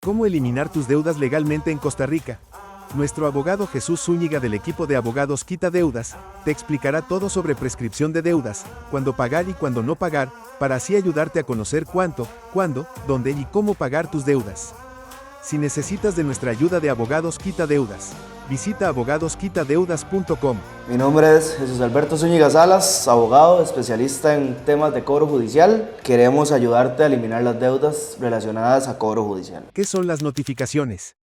¿Cómo eliminar tus deudas legalmente en Costa Rica? Nuestro abogado Jesús Zúñiga del equipo de abogados Quita Deudas, te explicará todo sobre prescripción de deudas, cuándo pagar y cuándo no pagar, para así ayudarte a conocer cuánto, cuándo, dónde y cómo pagar tus deudas. Si necesitas de nuestra ayuda de abogados Quita Deudas, visita abogadosquitadeudas.com. Mi nombre es Jesús Alberto Zúñiga Salas, abogado, especialista en temas de cobro judicial. Queremos ayudarte a eliminar las deudas relacionadas a cobro judicial. ¿Qué son las notificaciones?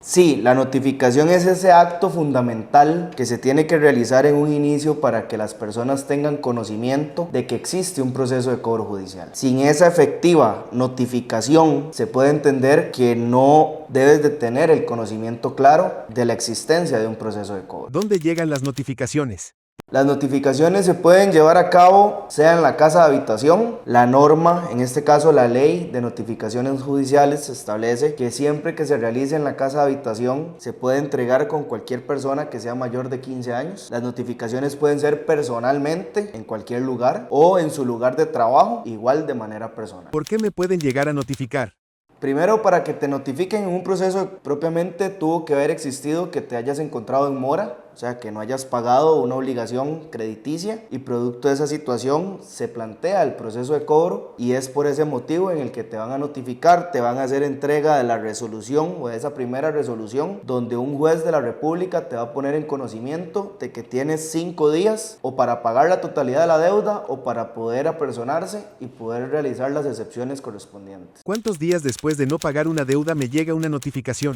Sí, la notificación es ese acto fundamental que se tiene que realizar en un inicio para que las personas tengan conocimiento de que existe un proceso de cobro judicial. Sin esa efectiva notificación, se puede entender que no debes de tener el conocimiento claro de la existencia de un proceso de cobro. ¿Dónde llegan las notificaciones? Las notificaciones se pueden llevar a cabo sea en la casa de habitación. La norma, en este caso la ley de notificaciones judiciales, establece que siempre que se realice en la casa de habitación se puede entregar con cualquier persona que sea mayor de 15 años. Las notificaciones pueden ser personalmente en cualquier lugar o en su lugar de trabajo, igual de manera personal. ¿Por qué me pueden llegar a notificar? Primero, para que te notifiquen en un proceso propiamente tuvo que haber existido que te hayas encontrado en mora, o sea, que no hayas pagado una obligación crediticia y producto de esa situación se plantea el proceso de cobro y es por ese motivo en el que te van a notificar, te van a hacer entrega de la resolución o de esa primera resolución donde un juez de la República te va a poner en conocimiento de que tienes 5 días o para pagar la totalidad de la deuda o para poder apersonarse y poder realizar las excepciones correspondientes. ¿Cuántos días después de no pagar una deuda me llega una notificación?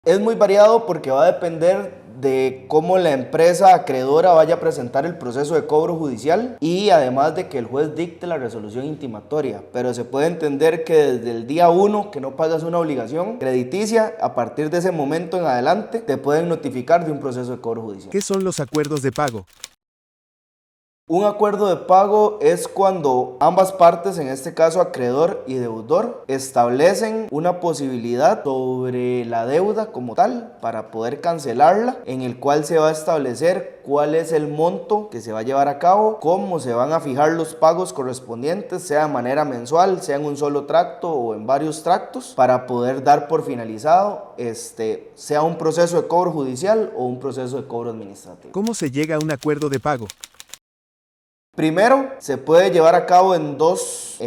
Es muy variado porque va a depender de cómo la empresa acreedora vaya a presentar el proceso de cobro judicial y además de que el juez dicte la resolución intimatoria, pero se puede entender que desde el día 1 que no pagas una obligación crediticia, a partir de ese momento en adelante te pueden notificar de un proceso de cobro judicial. ¿Qué son los acuerdos de pago? Un acuerdo de pago es cuando ambas partes, en este caso acreedor y deudor, establecen una posibilidad sobre la deuda como tal para poder cancelarla, en el cual se va a establecer cuál es el monto que se va a llevar a cabo, cómo se van a fijar los pagos correspondientes, sea de manera mensual, sea en un solo tracto o en varios tractos, para poder dar por finalizado sea un proceso de cobro judicial o un proceso de cobro administrativo. ¿Cómo se llega a un acuerdo de pago? Primero, se puede llevar a cabo en dos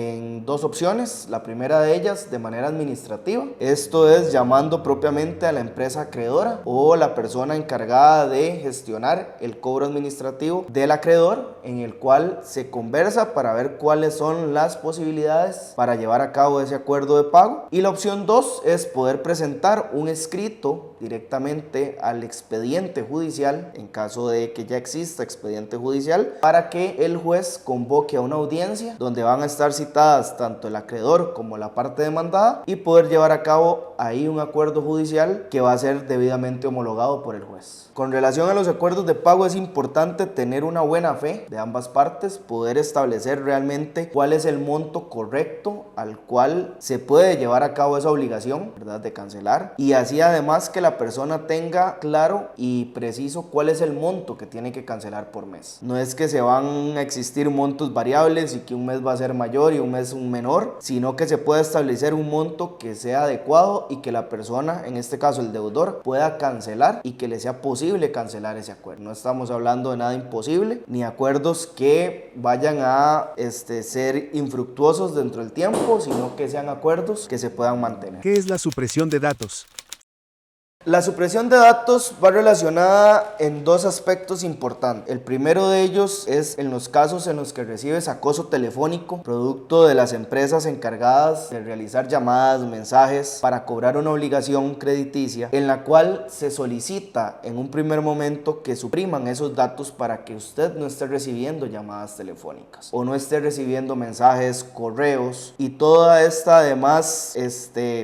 opciones. La primera de ellas de manera administrativa. Esto es llamando propiamente a la empresa acreedora o la persona encargada de gestionar el cobro administrativo del acreedor, en el cual se conversa para ver cuáles son las posibilidades para llevar a cabo ese acuerdo de pago. Y la opción 2 es poder presentar un escrito directamente al expediente judicial, en caso de que ya exista expediente judicial, para que el juez convoque a una audiencia donde van a estar citadas tanto el acreedor como la parte demandada y poder llevar a cabo ahí un acuerdo judicial que va a ser debidamente homologado por el juez. Con relación a los acuerdos de pago es importante tener una buena fe de ambas partes, poder establecer realmente cuál es el monto correcto al cual se puede llevar a cabo esa obligación, ¿verdad?, de cancelar, y así además que la persona tenga claro y preciso cuál es el monto que tiene que cancelar por mes. No es que se van a existir montos variables y que un mes va a ser mayor y un mes un menor, sino que se puede establecer un monto que sea adecuado y que la persona, en este caso el deudor, pueda cancelar y que le sea posible cancelar ese acuerdo. No estamos hablando de nada imposible, ni acuerdos que vayan a ser infructuosos dentro del tiempo, sino que sean acuerdos que se puedan mantener. ¿Qué es la supresión de datos? La supresión de datos va relacionada en dos aspectos importantes. El primero de ellos es en los casos en los que recibes acoso telefónico, producto de las empresas encargadas de realizar llamadas, mensajes para cobrar una obligación crediticia, en la cual se solicita en un primer momento que supriman esos datos para que usted no esté recibiendo llamadas telefónicas o no esté recibiendo mensajes, correos y toda esta además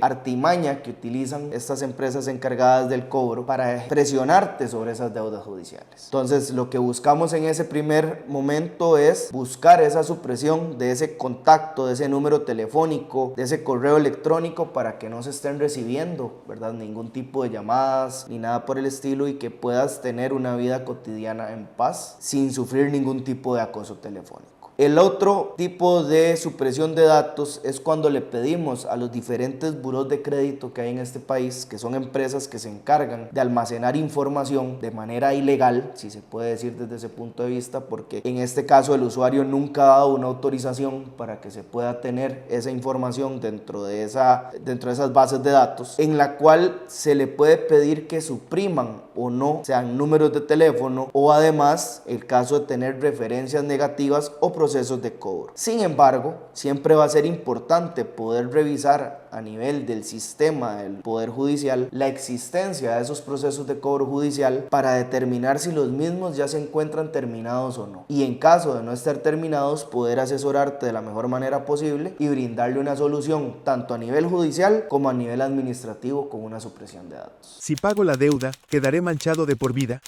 artimaña que utilizan estas empresas encargadas del cobro para presionarte sobre esas deudas judiciales. Entonces, lo que buscamos en ese primer momento es buscar esa supresión de ese contacto, de ese número telefónico, de ese correo electrónico para que no se estén recibiendo, ¿verdad?, ningún tipo de llamadas ni nada por el estilo y que puedas tener una vida cotidiana en paz sin sufrir ningún tipo de acoso telefónico. El otro tipo de supresión de datos es cuando le pedimos a los diferentes burós de crédito que hay en este país, que son empresas que se encargan de almacenar información de manera ilegal, si se puede decir desde ese punto de vista, porque en este caso el usuario nunca ha dado una autorización para que se pueda tener esa información dentro de esas bases de datos, en la cual se le puede pedir que supriman o no, sean números de teléfono o además el caso de tener referencias negativas o procesos de cobro. Sin embargo, siempre va a ser importante poder revisar a nivel del sistema del Poder Judicial la existencia de esos procesos de cobro judicial para determinar si los mismos ya se encuentran terminados o no. Y en caso de no estar terminados, poder asesorarte de la mejor manera posible y brindarle una solución tanto a nivel judicial como a nivel administrativo con una supresión de datos. Si pago la deuda, ¿quedaré manchado de por vida?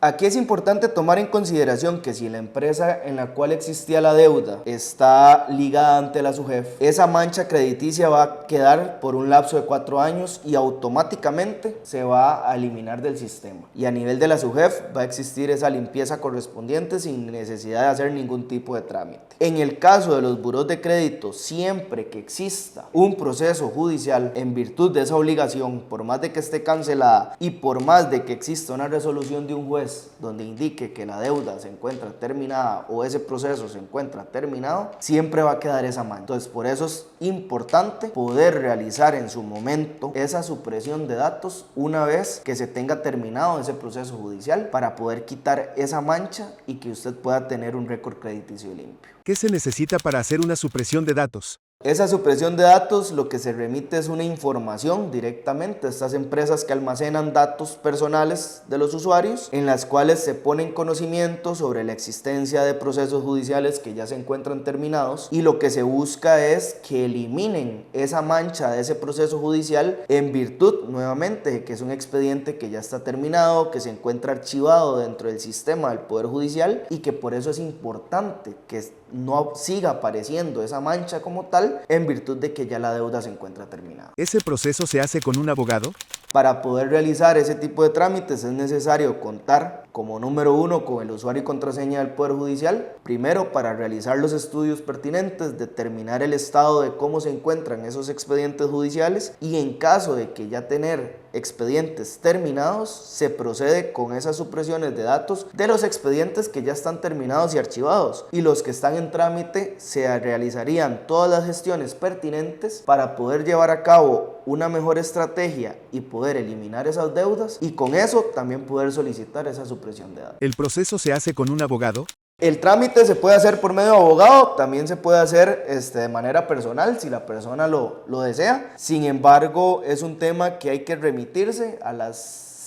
Aquí es importante tomar en consideración que si la empresa en la cual existía la deuda está ligada ante la SUGEF, esa mancha crediticia va a quedar por un lapso de 4 años y automáticamente se va a eliminar del sistema. Y a nivel de la SUGEF va a existir esa limpieza correspondiente sin necesidad de hacer ningún tipo de trámite. En el caso de los burós de crédito, siempre que exista un proceso judicial en virtud de esa obligación, por más de que esté cancelada y por más de que exista una resolución de un juez donde indique que la deuda se encuentra terminada o ese proceso se encuentra terminado, siempre va a quedar esa mancha. Entonces, por eso es importante poder realizar en su momento esa supresión de datos una vez que se tenga terminado ese proceso judicial para poder quitar esa mancha y que usted pueda tener un récord crediticio limpio. ¿Qué se necesita para hacer una supresión de datos? Esa supresión de datos lo que se remite es una información directamente a estas empresas que almacenan datos personales de los usuarios, en las cuales se pone en conocimiento sobre la existencia de procesos judiciales que ya se encuentran terminados, y lo que se busca es que eliminen esa mancha de ese proceso judicial en virtud nuevamente de que es un expediente que ya está terminado, que se encuentra archivado dentro del sistema del Poder Judicial y que por eso es importante que no siga apareciendo esa mancha como tal en virtud de que ya la deuda se encuentra terminada. ¿Ese proceso se hace con un abogado? Para poder realizar ese tipo de trámites es necesario contar como número 1 con el usuario y contraseña del Poder Judicial, primero para realizar los estudios pertinentes, determinar el estado de cómo se encuentran esos expedientes judiciales y en caso de que ya tener expedientes terminados, se procede con esas supresiones de datos de los expedientes que ya están terminados y archivados, y los que están en trámite se realizarían todas las gestiones pertinentes para poder llevar a cabo una mejor estrategia y poder eliminar esas deudas y con eso también poder solicitar esa supresión de datos. ¿El proceso se hace con un abogado? El trámite se puede hacer por medio de abogado, también se puede hacer de manera personal si la persona lo desea. Sin embargo, es un tema que hay que remitirse a las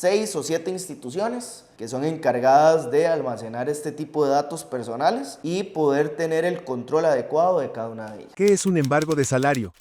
6 o 7 instituciones que son encargadas de almacenar este tipo de datos personales y poder tener el control adecuado de cada una de ellas. ¿Qué es un embargo de salario?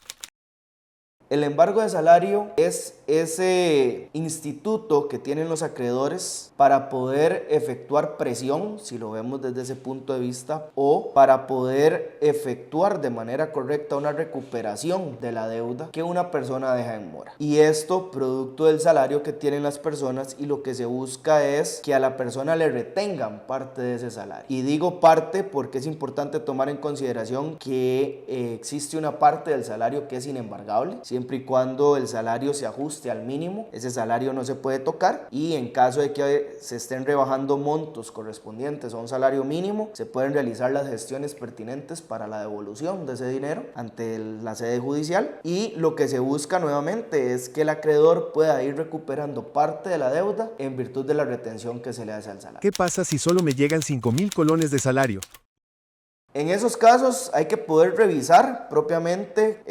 El embargo de salario es ese instituto que tienen los acreedores para poder efectuar presión, si lo vemos desde ese punto de vista, o para poder efectuar de manera correcta una recuperación de la deuda que una persona deja en mora. Y esto producto del salario que tienen las personas, y lo que se busca es que a la persona le retengan parte de ese salario. Y digo parte porque es importante tomar en consideración que existe una parte del salario que es inembargable, siempre y cuando el salario se ajuste al mínimo, ese salario no se puede tocar, y en caso de que se estén rebajando montos correspondientes a un salario mínimo, se pueden realizar las gestiones pertinentes para la devolución de ese dinero ante la sede judicial, y lo que se busca nuevamente es que el acreedor pueda ir recuperando parte de la deuda en virtud de la retención que se le hace al salario. ¿Qué pasa si solo me llegan 5.000 colones de salario? En esos casos hay que poder revisar propiamente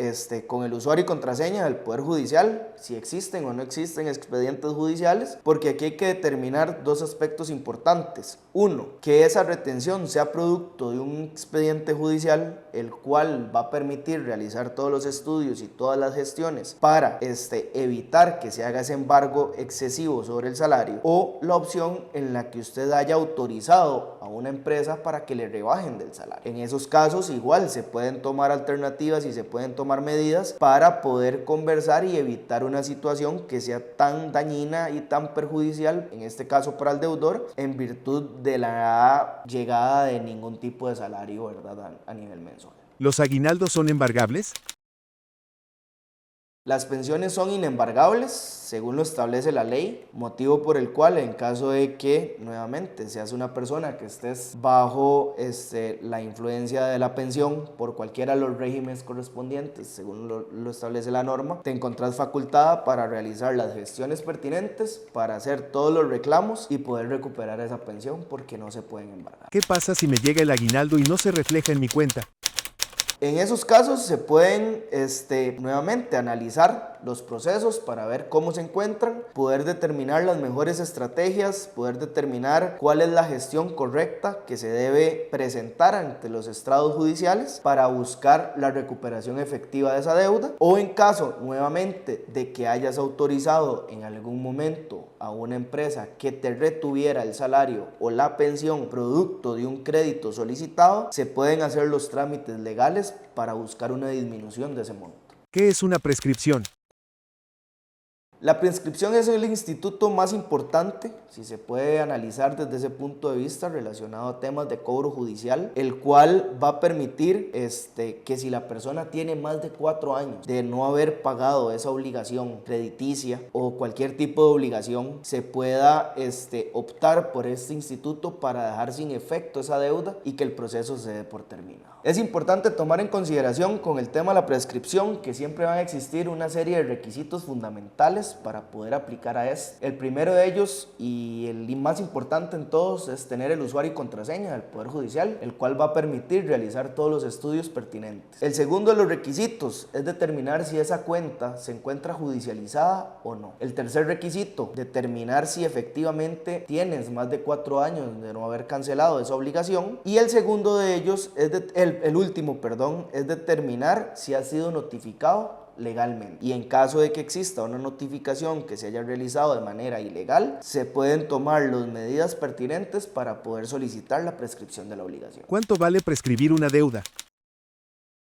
con el usuario y contraseña del Poder Judicial si existen o no existen expedientes judiciales, porque aquí hay que determinar dos aspectos importantes. Uno, que esa retención sea producto de un expediente judicial, el cual va a permitir realizar todos los estudios y todas las gestiones para evitar que se haga ese embargo excesivo sobre el salario, o la opción en la que usted haya autorizado a una empresa para que le rebajen del salario. En esos casos igual se pueden tomar alternativas y se pueden tomar medidas para poder conversar y evitar una situación que sea tan dañina y tan perjudicial, en este caso para el deudor, en virtud de la llegada de ningún tipo de salario, ¿verdad?, a nivel mensual. ¿Los aguinaldos son embargables? Las pensiones son inembargables, según lo establece la ley, motivo por el cual en caso de que, nuevamente, seas una persona que estés bajo la influencia de la pensión por cualquiera de los regímenes correspondientes, según lo establece la norma, te encontrás facultada para realizar las gestiones pertinentes, para hacer todos los reclamos y poder recuperar esa pensión porque no se pueden embargar. ¿Qué pasa si me llega el aguinaldo y no se refleja en mi cuenta? En esos casos se pueden nuevamente analizar los procesos para ver cómo se encuentran, poder determinar las mejores estrategias, poder determinar cuál es la gestión correcta que se debe presentar ante los estrados judiciales para buscar la recuperación efectiva de esa deuda, o en caso nuevamente de que hayas autorizado en algún momento a una empresa que te retuviera el salario o la pensión producto de un crédito solicitado, se pueden hacer los trámites legales para buscar una disminución de ese monto. ¿Qué es una prescripción? La prescripción es el instituto más importante, si se puede analizar desde ese punto de vista relacionado a temas de cobro judicial, el cual va a permitir que si la persona tiene más de 4 años de no haber pagado esa obligación crediticia o cualquier tipo de obligación, se pueda optar por este instituto para dejar sin efecto esa deuda y que el proceso se dé por terminado. Es importante tomar en consideración con el tema de la prescripción que siempre van a existir una serie de requisitos fundamentales para poder aplicar a esto. El primero de ellos y el más importante en todos es tener el usuario y contraseña del Poder Judicial, el cual va a permitir realizar todos los estudios pertinentes. El segundo de los requisitos es determinar si esa cuenta se encuentra judicializada o no. El tercer requisito, determinar si efectivamente tienes más de 4 años de no haber cancelado esa obligación. Y el segundo de ellos es el último, es determinar si ha sido notificado legalmente. Y en caso de que exista una notificación que se haya realizado de manera ilegal, se pueden tomar las medidas pertinentes para poder solicitar la prescripción de la obligación. ¿Cuánto vale prescribir una deuda?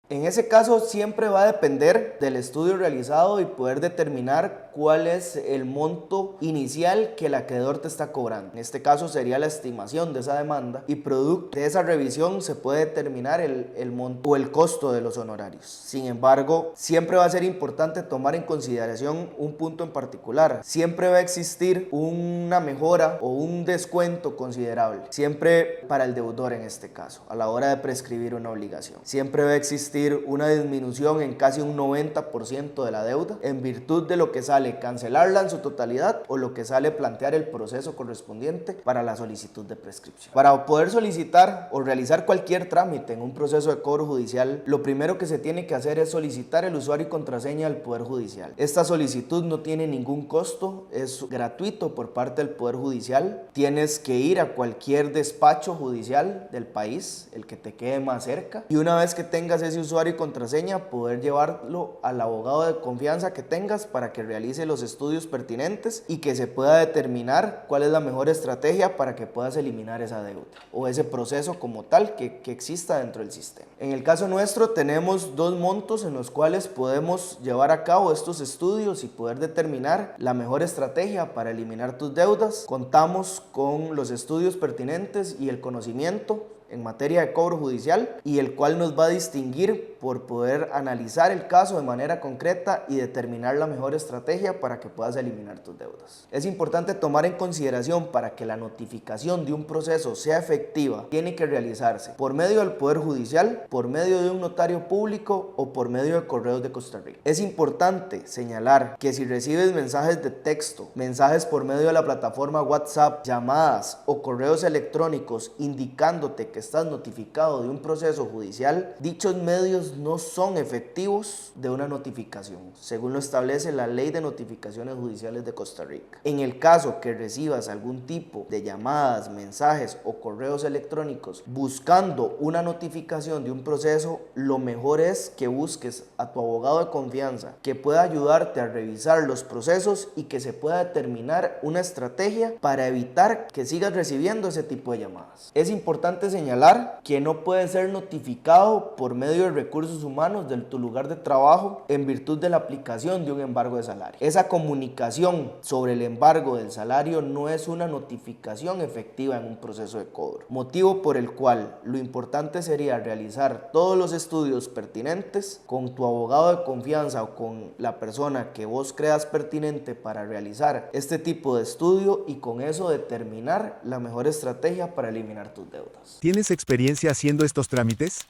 En ese caso siempre va a depender del estudio realizado y poder determinar cuál es el monto inicial que el acreedor te está cobrando. En este caso sería la estimación de esa demanda y producto de esa revisión se puede determinar el monto o el costo de los honorarios. Sin embargo, siempre va a ser importante tomar en consideración un punto en particular. Siempre va a existir una mejora o un descuento considerable, siempre para el deudor en este caso, a la hora de prescribir una obligación. Siempre va a existir una disminución en casi un 90% de la deuda en virtud de lo que sale cancelarla en su totalidad o lo que sale plantear el proceso correspondiente para la solicitud de prescripción. Para poder solicitar o realizar cualquier trámite en un proceso de cobro judicial, lo primero que se tiene que hacer es solicitar el usuario y contraseña del Poder Judicial. Esta solicitud no tiene ningún costo, es gratuito por parte del Poder Judicial. Tienes que ir a cualquier despacho judicial del país, el que te quede más cerca, y una vez que tengas ese usuario y contraseña, poder llevarlo al abogado de confianza que tengas para que realice los estudios pertinentes y que se pueda determinar cuál es la mejor estrategia para que puedas eliminar esa deuda o ese proceso como tal que exista dentro del sistema. En el caso nuestro tenemos 2 montos en los cuales podemos llevar a cabo estos estudios y poder determinar la mejor estrategia para eliminar tus deudas. Contamos con los estudios pertinentes y el conocimiento en materia de cobro judicial y el cual nos va a distinguir por poder analizar el caso de manera concreta y determinar la mejor estrategia para que puedas eliminar tus deudas. Es importante tomar en consideración para que la notificación de un proceso sea efectiva, tiene que realizarse por medio del Poder Judicial, por medio de un notario público o por medio de Correos de Costa Rica. Es importante señalar que si recibes mensajes de texto, mensajes por medio de la plataforma WhatsApp, llamadas o correos electrónicos indicándote que estás notificado de un proceso judicial, dichos medios no son efectivos de una notificación, según lo establece la Ley de Notificaciones Judiciales de Costa Rica. En el caso que recibas algún tipo de llamadas, mensajes o correos electrónicos buscando una notificación de un proceso, lo mejor es que busques a tu abogado de confianza que pueda ayudarte a revisar los procesos y que se pueda determinar una estrategia para evitar que sigas recibiendo ese tipo de llamadas. Es importante señalar que no puede ser notificado por medio de recursos humanos de tu lugar de trabajo en virtud de la aplicación de un embargo de salario. Esa comunicación sobre el embargo del salario no es una notificación efectiva en un proceso de cobro, motivo por el cual lo importante sería realizar todos los estudios pertinentes con tu abogado de confianza o con la persona que vos creas pertinente para realizar este tipo de estudio y con eso determinar la mejor estrategia para eliminar tus deudas. ¿Tienes experiencia haciendo estos trámites?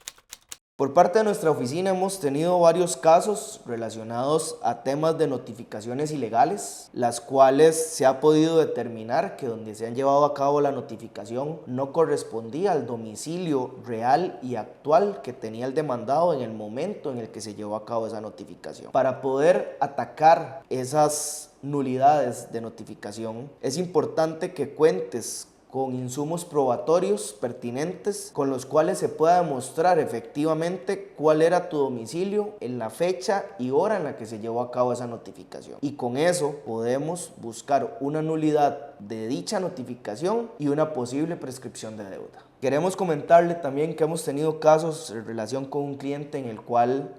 Por parte de nuestra oficina hemos tenido varios casos relacionados a temas de notificaciones ilegales, las cuales se ha podido determinar que donde se han llevado a cabo la notificación no correspondía al domicilio real y actual que tenía el demandado en el momento en el que se llevó a cabo esa notificación. Para poder atacar esas nulidades de notificación, es importante que cuentes con insumos probatorios pertinentes con los cuales se pueda demostrar efectivamente cuál era tu domicilio en la fecha y hora en la que se llevó a cabo esa notificación. Y con eso podemos buscar una nulidad de dicha notificación y una posible prescripción de deuda. Queremos comentarle también que hemos tenido casos en relación con un cliente en el cual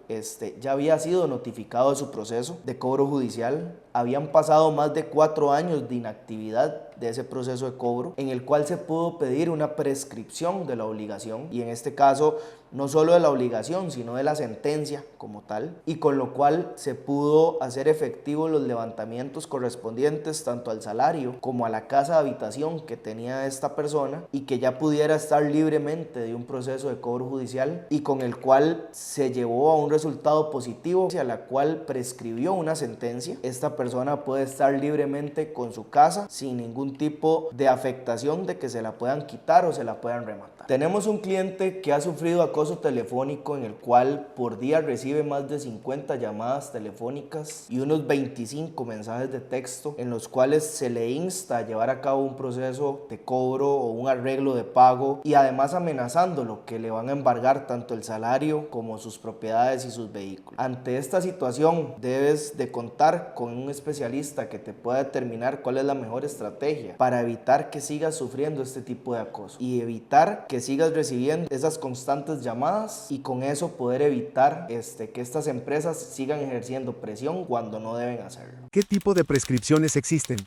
ya había sido notificado de su proceso de cobro judicial. Habían pasado más de 4 años de inactividad de ese proceso de cobro, en el cual se pudo pedir una prescripción de la obligación, y en este caso no solo de la obligación, sino de la sentencia como tal, y con lo cual se pudo hacer efectivos los levantamientos correspondientes tanto al salario como a la casa de habitación que tenía esta persona y que ya pudiera estar libremente de un proceso de cobro judicial, y con el cual se llevó a un resultado positivo hacia la cual prescribió una sentencia. Esta persona puede estar libremente con su casa sin ningún tipo de afectación de que se la puedan quitar o se la puedan rematar. Tenemos un cliente que ha sufrido acoso telefónico en el cual por día recibe más de 50 llamadas telefónicas y unos 25 mensajes de texto en los cuales se le insta a llevar a cabo un proceso de cobro o un arreglo de pago, y además amenazándolo que le van a embargar tanto el salario como sus propiedades y sus vehículos. Ante esta situación debes de contar con un especialista que te pueda determinar cuál es la mejor estrategia para evitar que sigas sufriendo este tipo de acoso y evitar que sigas recibiendo esas constantes llamadas, y con eso poder evitar que estas empresas sigan ejerciendo presión cuando no deben hacerlo. ¿Qué tipo de prescripciones existen?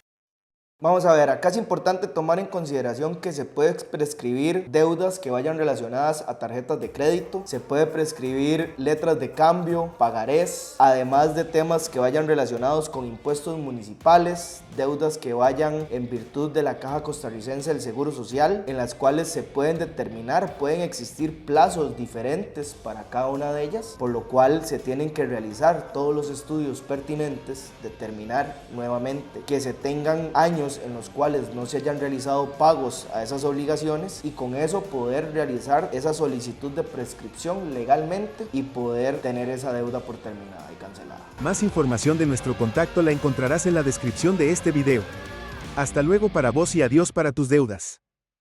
Vamos a ver, acá es importante tomar en consideración que se puede prescribir deudas que vayan relacionadas a tarjetas de crédito, se puede prescribir letras de cambio, pagarés, además de temas que vayan relacionados con impuestos municipales, deudas que vayan en virtud de la Caja Costarricense del Seguro Social, en las cuales se pueden determinar, pueden existir plazos diferentes para cada una de ellas, por lo cual se tienen que realizar todos los estudios pertinentes, determinar nuevamente que se tengan años en los cuales no se hayan realizado pagos a esas obligaciones, y con eso poder realizar esa solicitud de prescripción legalmente y poder tener esa deuda por terminada y cancelada. Más información de nuestro contacto la encontrarás en la descripción de este video. Hasta luego para vos y adiós para tus deudas.